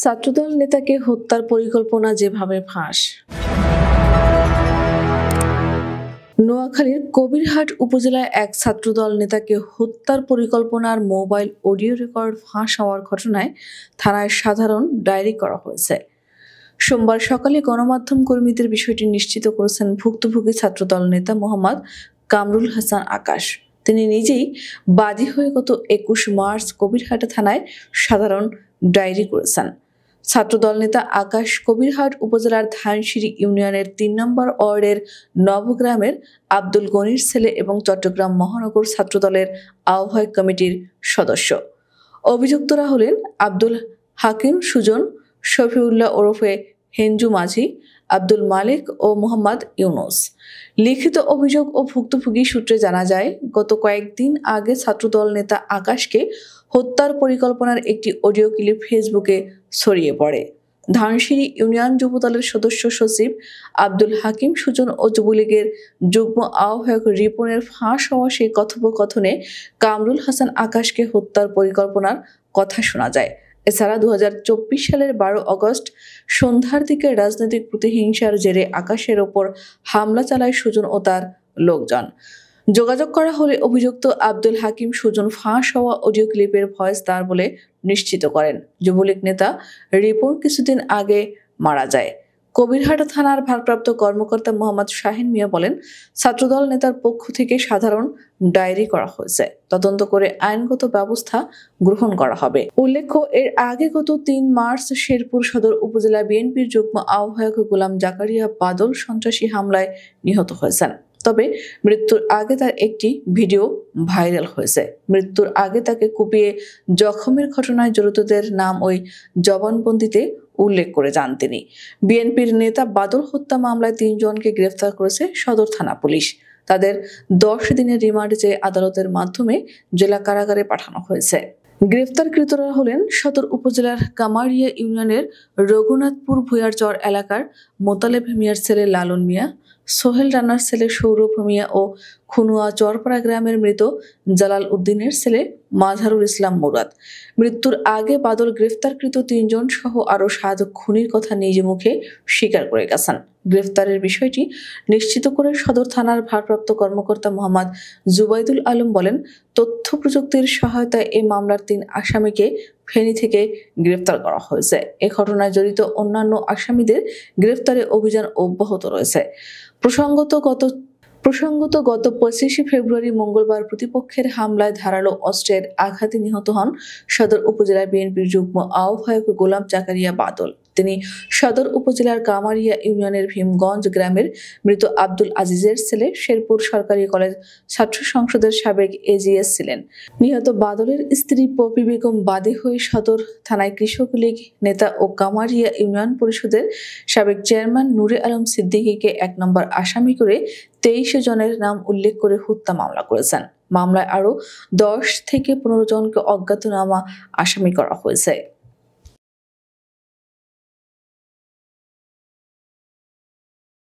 ছাত্রদল নেতাকে হত্যার পরিকল্পনা যেভাবে ফাঁস। নোয়াখালীর কবিরহাট উপজেলায় এক ছাত্রদল নেতাকে হত্যার পরিকল্পনার মোবাইল অডিও রেকর্ড ফাঁস হওয়ার ঘটনায় থানায় সাধারণ ডায়েরি করা হয়েছে। সোমবার সকালে গণমাধ্যম কর্মীদের বিষয়টি নিশ্চিত করেছেন ভুক্তভোগী ছাত্রদল নেতা মোহাম্মদ কামরুল হাসান আকাশ। তিনি নিজেই বাদী হয়ে গত ২১ মার্চ কবিরহাট থানায় সাধারণ ডায়েরি করেছেন। ছাত্রদল নেতা আকাশ কবিরহাট উপজেলার ধানসিঁড়ি ইউনিয়নের ৩ নম্বর ওয়ার্ডের নবগ্রামের আব্দুল গনির ছেলে এবং চট্টগ্রাম মহানগর ছাত্রদলের আহ্বায়ক কমিটির সদস্য। অভিযুক্তরা হলেন আব্দুল হাকিম সুজন, শফিউল্লাহ ওরফে হেঞ্জু মাঝি, আব্দুল মালিক ও মোহাম্মদ ইউনুস। লিখিত অভিযোগ ও ভুক্তভোগী সূত্রে জানা যায়, গত কয়েকদিন আগে ছাত্রদল নেতা আকাশকে হত্যার পরিকল্পনার একটি অডিও ক্লিপ ফেসবুকে ছড়িয়ে পড়ে। ধানসিঁড়ি ইউনিয়ন যুবদলের সদস্য সচিব আব্দুল হাকিম সুজন ও যুবলীগের যুগ্ম আহ্বায়ক রিপনের ফাঁস হওয়া সেই কথোপকথনে কামরুল হাসান আকাশকে হত্যার পরিকল্পনার কথা শোনা যায়। এছাড়া ২০২৪ সালের ১২ আগস্ট সন্ধ্যার দিকে রাজনৈতিক প্রতিহিংসার জেরে আকাশের ওপর হামলা চালায় সুজন ও তার লোকজন। যোগাযোগ করা হলে অভিযুক্ত আব্দুল হাকিম সুজন ফাঁস হওয়া অডিও ক্লিপের ভয়েস তার বলে নিশ্চিত করেন। যুবলীগ নেতা রিপন কিছুদিন আগে মারা যায়। কবিরহাট থানার ভারপ্রাপ্ত কর্মকর্তা মোহাম্মদ শাহিন মিয়া বলেন, ছাত্রদল নেতার পক্ষ থেকে সাধারণ ডায়েরি করা হয়েছে, তদন্ত করে আইনগত ব্যবস্থা গ্রহণ করা হবে। উল্লেখ্য, এর আগে গত ৩ মার্চ শেরপুর সদর উপজেলা বিএনপির যুগ্ম আহ্বায়ক গোলাম জাকারিয়া বাদল সন্ত্রাসী হামলায় নিহত হয়েছেন। তবে মৃত্যুর আগে তার একটি ভিডিও ভাইরাল হয়েছে। মৃত্যুর আগে তাকে কুপিয়ে জখমের ঘটনায় জড়িতদের নাম ওই জবানবন্দিতে উল্লেখ করে যান তিনি। বিএনপির নেতা বাদল হত্যা মামলায় ৩ জনকে গ্রেফতার করেছে সদর থানা পুলিশ। তাদের ১০ দিনের রিমান্ড চেয়ে আদালতের মাধ্যমে জেলা কারাগারে পাঠানো হয়েছে। গ্রেফতারকৃতরা হলেন সদর উপজেলার কামারিয়া ইউনিয়নের রঘুনাথপুর ভুঁইয়ারচর এলাকার মোতালেব মিয়ার ছেলে লালন মিয়া, সোহেল রানার ছেলে সৌরভ মিয়া ও খুনুয়া চরপাড়া গ্রামের মৃত জালাল উদ্দিনের ছেলে মাঝারুল ইসলাম মুরাদ। মৃত্যুর আগে বাদল গ্রেফতারকৃত ৩ জন সহ আরও ৭ খুনির কথা নিজ মুখে স্বীকার করে গেছেন। গ্রেফতারের বিষয়টি নিশ্চিত করে সদর থানার ভারপ্রাপ্ত কর্মকর্তা মোহাম্মদ জুবাইদুল আলম বলেন, তথ্য প্রযুক্তির সহায়তায় এই মামলার ৩ আসামিকে ফেনী থেকে গ্রেফতার করা হয়েছে। এ ঘটনায় জড়িত অন্যান্য আসামিদের গ্রেফতারে অভিযান অব্যাহত রয়েছে। প্রসঙ্গত গত ২৫ ফেব্রুয়ারি মঙ্গলবার প্রতিপক্ষের হামলায় ধারালো অস্ত্রের আঘাতে নিহত হন সদর উপজেলা বিএনপির যুগ্ম আহ্বায়ক গোলাম জাকারিয়া বাদল। তিনি সদর উপজেলার কামারিয়া ইউনিয়নের ভীমগঞ্জ গ্রামের মৃত আব্দুল আজিজের ছেলে, শেরপুর সরকারি কলেজ ছাত্র সংসদের সাবেক এজিএস ছিলেন। নিহত বাদলের স্ত্রী পপি বেগম বাদী হয়ে সদর থানায় কৃষক লীগ নেতা ও কামারিয়া ইউনিয়ন পরিষদের সাবেক চেয়ারম্যান নূরে আলম সিদ্দিকীকে ১ নম্বর আসামি করে ২৩ জনের নাম উল্লেখ করে হত্যা মামলা করেছেন। মামলায় আরও ১০ থেকে ১৫ জনকে অজ্ঞাতনামা আসামি করা হয়েছে।